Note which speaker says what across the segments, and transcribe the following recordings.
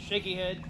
Speaker 1: shaky head.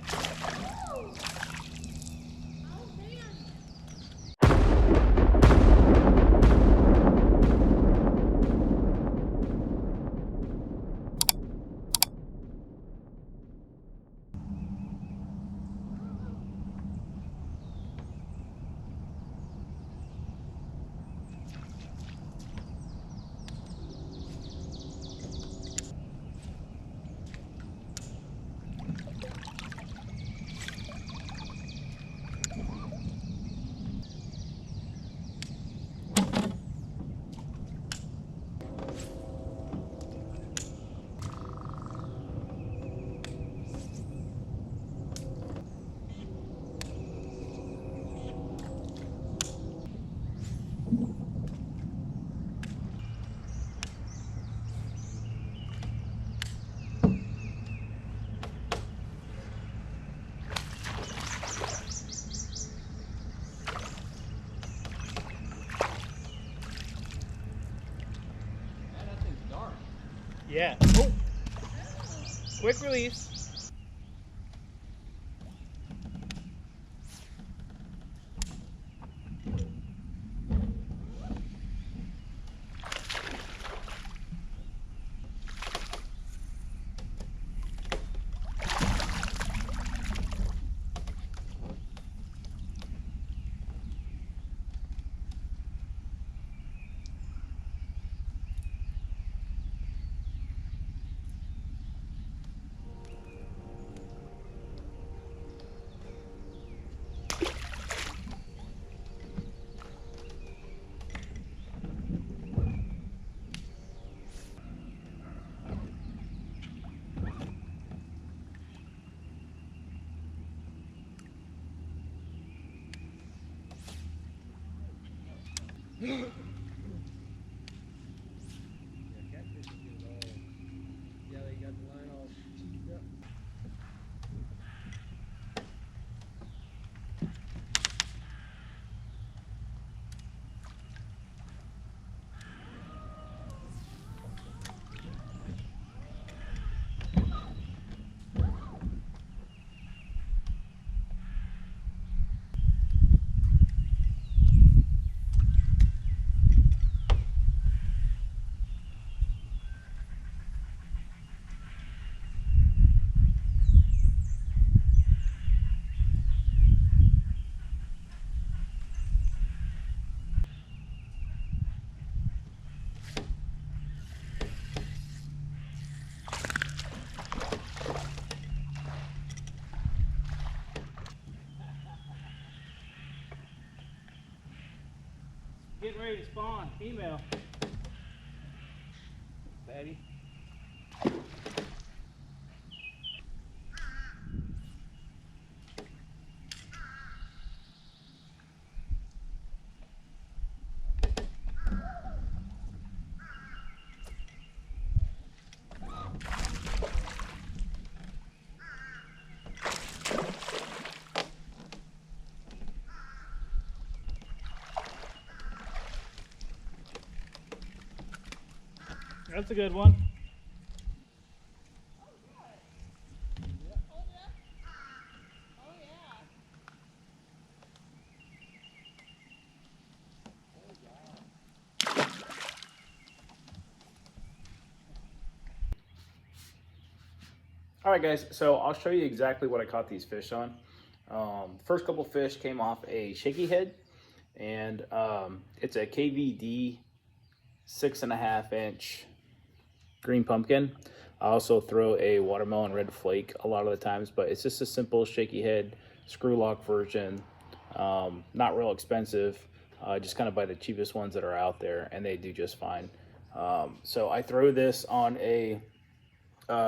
Speaker 1: Yeah. Oh. Quick release. Getting ready to spawn, female. Fatty. That's a good one. All right, guys, so I'll show you exactly what I caught these fish on. First couple fish came off a shaky head, and it's a KVD 6.5 inch green pumpkin. I also throw a watermelon red flake a lot of the times, but it's just a simple shaky head screw lock version. Not real expensive. Just kind of buy the cheapest ones that are out there, and they do just fine. So I throw this on a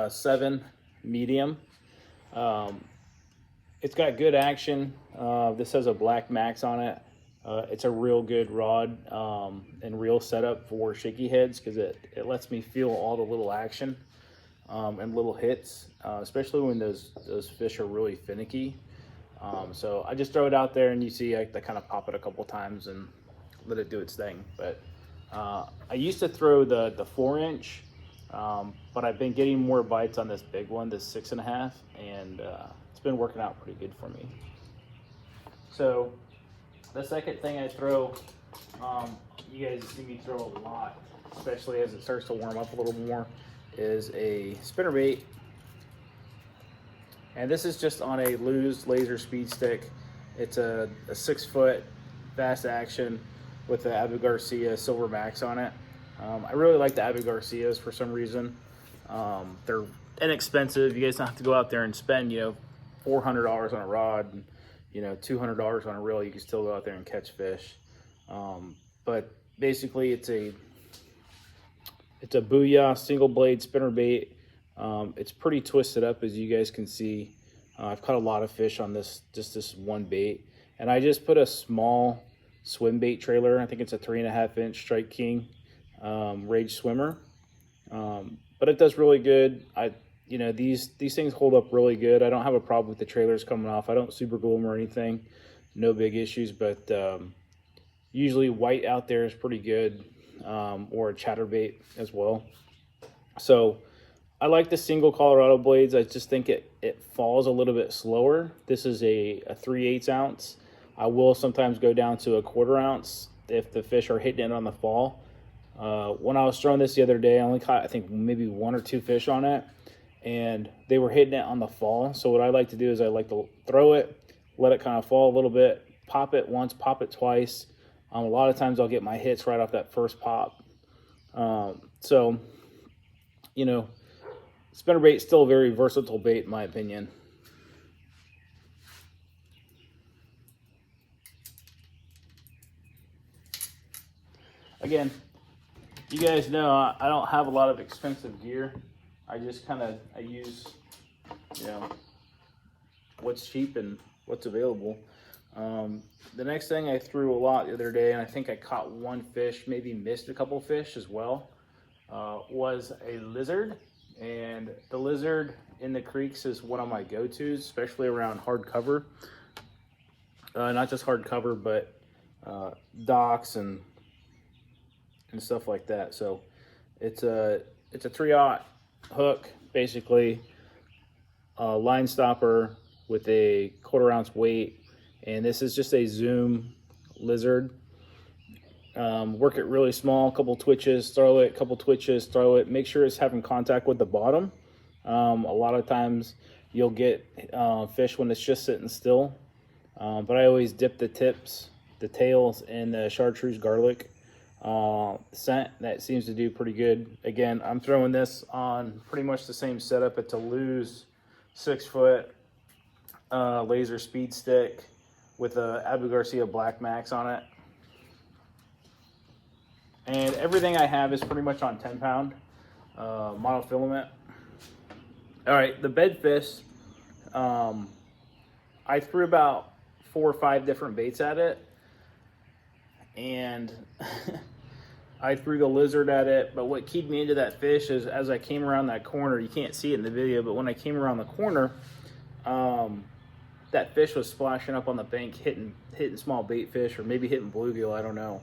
Speaker 1: 7 medium. It's got good action. This has a black max on it. It's a real good rod and reel setup for shaky heads because it lets me feel all the little action and little hits, especially when those fish are really finicky. So I just throw it out there, and you see I kind of pop it a couple times and let it do its thing. But I used to throw the 4 inch But I've been getting more bites on this big one, this 6.5, and it's been working out pretty good for me. So the second thing I throw, you guys see me throw a lot, especially as it starts to warm up a little more, is a spinnerbait. And this is just on a loose laser speed stick. It's a 6-foot fast action with the Abu Garcia Silver Max on it. I really like the Abu Garcias for some reason. They're inexpensive. You guys don't have to go out there and spend, $400 on a rod and, $200 on a reel. You can still go out there and catch fish. But basically it's a Booyah single blade spinnerbait. It's pretty twisted up, as you guys can see. I've caught a lot of fish on this one bait, and I just put a small swim bait trailer. I think it's a 3.5-inch Strike King Rage swimmer, but it does really good. These things hold up really good. I don't have a problem with the trailers coming off. I don't super glue them or anything. No big issues, but usually white out there is pretty good, or a chatterbait as well. So I like the single Colorado blades. I just think it falls a little bit slower. This is a 3/8 ounce. I will sometimes go down to a 1/4 ounce if the fish are hitting it on the fall. When I was throwing this the other day, I only caught, I think, maybe 1 or 2 fish on it, and they were hitting it on the fall. So what I like to do is I like to throw it, let it kind of fall a little bit, pop it once, pop it twice. A lot of times I'll get my hits right off that first pop. Spinnerbait is still a very versatile bait in my opinion. Again, you guys know I don't have a lot of expensive gear. I just I use, what's cheap and what's available. The next thing I threw a lot the other day, and I think I caught 1 fish, maybe missed a couple fish as well, was a lizard. And the lizard in the creeks is one of my go-tos, especially around hard cover. Not just hard cover, but docks and stuff like that. So it's a 3/0 hook, basically a line stopper with a 1/4 ounce weight, and this is just a zoom lizard. Work it really small, a couple twitches, throw it, couple twitches, throw it. Make sure it's having contact with the bottom. A lot of times you'll get fish when it's just sitting still, but I always dip the tips, the tails, in the chartreuse garlic scent. That seems to do pretty good. Again, I'm throwing this on pretty much the same setup. It's a loose 6-foot laser speed stick with a Abu Garcia Black Max on it. And everything I have is pretty much on 10-pound monofilament. All right, the bed fish, I threw about 4 or 5 different baits at it, and I threw the lizard at it. But what keyed me into that fish is, as I came around that corner, you can't see it in the video, but when I came around the corner, that fish was splashing up on the bank, hitting small bait fish, or maybe hitting bluegill, I don't know.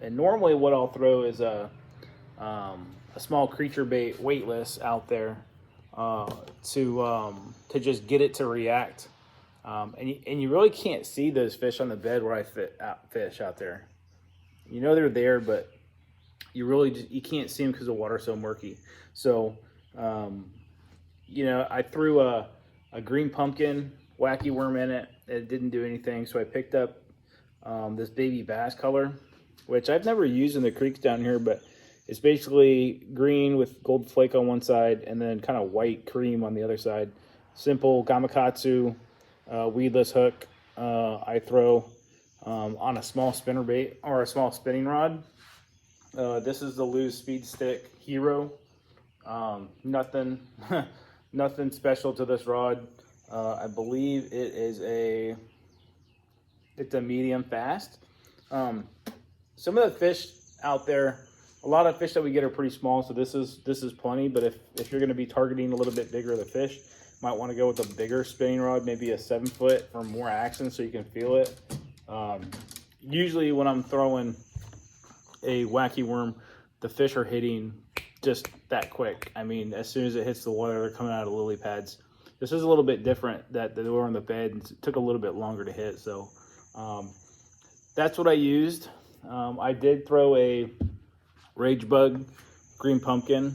Speaker 1: And normally what I'll throw is a small creature bait, weightless, out there to just get it to react. And you really can't see those fish on the bed where I fish out there. They're there, but you can't see them because the water's so murky. So I threw a green pumpkin wacky worm in it. It didn't do anything, so I picked up this baby bass color, which I've never used in the creeks down here, but it's basically green with gold flake on one side and then kind of white cream on the other side. Simple gamakatsu weedless hook I throw on a small spinnerbait or a small spinning rod. This is the Lose Speed Stick Hero. Nothing nothing special to this rod. I believe it's a medium fast. Some of the fish out there, a lot of fish that we get are pretty small, so this is plenty. But if you're going to be targeting a little bit bigger of the fish, might want to go with a bigger spinning rod, maybe a 7-foot for more action, so you can feel it. Usually when I'm throwing a wacky worm, the fish are hitting just that quick. I mean, as soon as it hits the water, they're coming out of the lily pads. This is a little bit different that they were on the bed and it took a little bit longer to hit. So that's what I used. I did throw a rage bug green pumpkin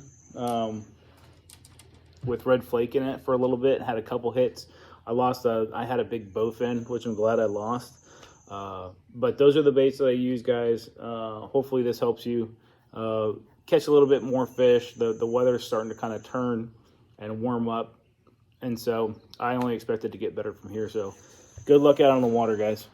Speaker 1: with red flake in it for a little bit. Had a couple hits. I had a big bowfin, which I'm glad I lost. But those are the baits that I use, guys. Hopefully this helps you catch a little bit more fish. The weather's starting to kind of turn and warm up, and so I only expect it to get better from here. So good luck out on the water, guys.